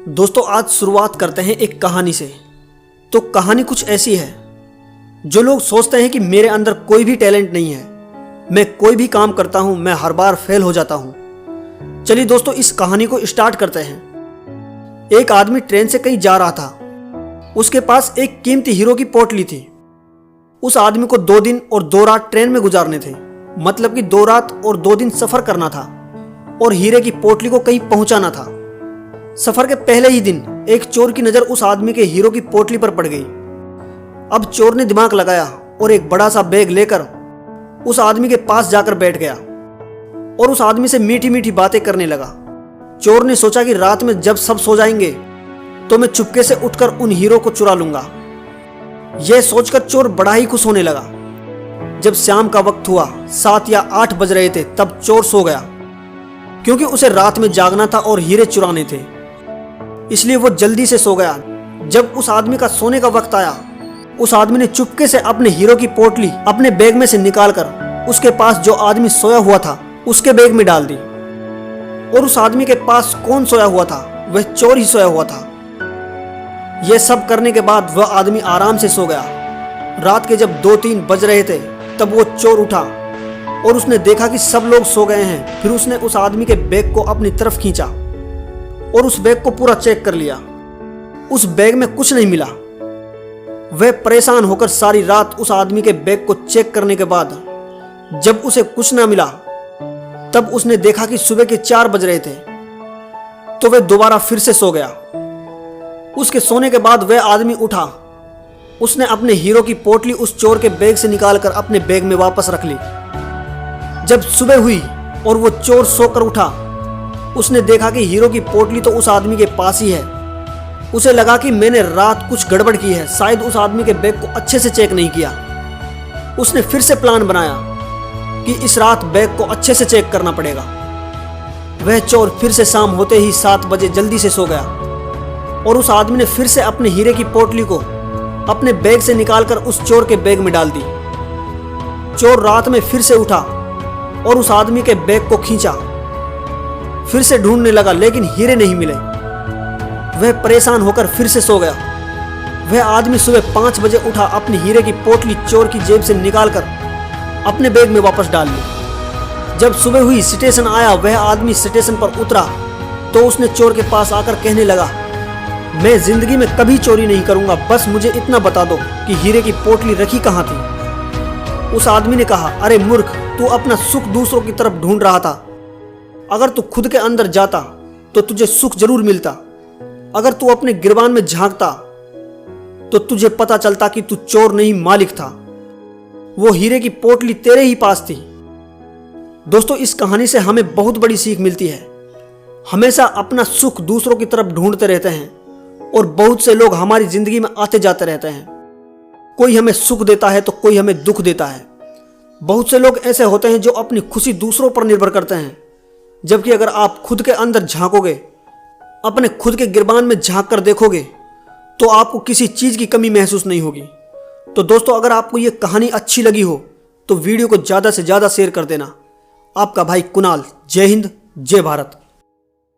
दोस्तों आज शुरुआत करते हैं एक कहानी से। तो कहानी कुछ ऐसी है, जो लोग सोचते हैं कि मेरे अंदर कोई भी टैलेंट नहीं है, मैं कोई भी काम करता हूं मैं हर बार फेल हो जाता हूं। चलिए दोस्तों इस कहानी को स्टार्ट करते हैं। एक आदमी ट्रेन से कहीं जा रहा था। उसके पास एक कीमती हीरो की पोटली थी। उस आदमी को 2 दिन और 2 रात ट्रेन में गुजारने थे, मतलब कि 2 रात और 2 दिन सफर करना था और हीरे की पोटली को कहीं पहुंचाना था। सफर के पहले ही दिन एक चोर की नजर उस आदमी के हीरो की पोटली पर पड़ गई। अब चोर ने दिमाग लगाया और एक बड़ा सा बैग लेकर उस आदमी के पास जाकर बैठ गया और उस आदमी से मीठी मीठी बातें करने लगा। चोर ने सोचा कि रात में जब सब सो जाएंगे तो मैं चुपके से उठकर उन हीरो को चुरा लूंगा। यह सोचकर चोर बड़ा ही खुश होने लगा। जब शाम का वक्त हुआ, 7 या 8 बज रहे थे, तब चोर सो गया, क्योंकि उसे रात में जागना था और हीरे चुराने थे, इसलिए वो जल्दी से सो गया। जब उस आदमी का सोने का वक्त आया, उस आदमी ने चुपके से अपने हीरो की पोटली अपने बैग में से निकालकर उसके पास जो आदमी सोया हुआ था उसके बैग में डाल दी। और उस आदमी के पास कौन सोया हुआ था? वह चोर ही सोया हुआ था। यह सब करने के बाद वह आदमी आराम से सो गया। रात के जब 2-3 बज रहे थे, तब वो चोर उठा और उसने देखा कि सब लोग सो गए हैं। फिर उसने उस आदमी के बैग को अपनी तरफ खींचा और उस बैग को पूरा चेक कर लिया। उस बैग में कुछ नहीं मिला। वह परेशान होकर सारी रात उस आदमी के बैग को चेक करने के बाद जब उसे कुछ ना मिला, तब उसने देखा कि सुबह के 4 बज रहे थे, तो वह दोबारा फिर से सो गया। उसके सोने के बाद वह आदमी उठा। उसने अपने हीरो की पोटली उस चोर के बैग से निकालकर अपने बैग में वापस रख ली। जब सुबह हुई और वो चोर सोकर उठा, उसने देखा कि हीरो की पोटली तो उस आदमी के पास ही है। उसे लगा कि मैंने रात कुछ गड़बड़ की है, शायद उस आदमी के बैग को अच्छे से चेक नहीं किया। उसने फिर से प्लान बनाया कि इस रात बैग को अच्छे से चेक करना पड़ेगा। वह चोर फिर से शाम होते ही 7 बजे जल्दी से सो गया और उस आदमी ने फिर से अपने हीरे की पोटली को अपने बैग से निकालकर उस चोर के बैग में डाल दी। चोर रात में फिर से उठा और उस आदमी के बैग को खींचा। फिर से ढूंढने लगा, लेकिन हीरे नहीं मिले। वह परेशान होकर फिर से सो गया। वह आदमी सुबह 5 बजे उठा, अपनी हीरे की पोटली चोर की जेब से निकालकर अपने बैग में वापस डाल ली। जब सुबह हुई, स्टेशन आया, वह आदमी स्टेशन पर उतरा तो उसने चोर के पास आकर कहने लगा, मैं जिंदगी में कभी चोरी नहीं करूंगा, बस मुझे इतना बता दो कि हीरे की पोटली रखी कहाँ थी। उस आदमी ने कहा, अरे मूर्ख, तू अपना सुख दूसरों की तरफ ढूंढ रहा था। अगर तू खुद के अंदर जाता तो तुझे सुख जरूर मिलता। अगर तू अपने गिरबान में झांकता तो तुझे पता चलता कि तू चोर नहीं मालिक था। वो हीरे की पोटली तेरे ही पास थी। दोस्तों इस कहानी से हमें बहुत बड़ी सीख मिलती है। हमेशा अपना सुख दूसरों की तरफ ढूंढते रहते हैं और बहुत से लोग हमारी जिंदगी में आते जाते रहते हैं। कोई हमें सुख देता है तो कोई हमें दुख देता है। बहुत से लोग ऐसे होते हैं जो अपनी खुशी दूसरों पर निर्भर करते हैं, जबकि अगर आप खुद के अंदर झांकोगे, अपने खुद के गिरबान में झांक कर देखोगे, तो आपको किसी चीज की कमी महसूस नहीं होगी। तो दोस्तों अगर आपको ये कहानी अच्छी लगी हो तो वीडियो को ज्यादा से ज्यादा शेयर कर देना। आपका भाई कुणाल। जय हिंद, जय भारत।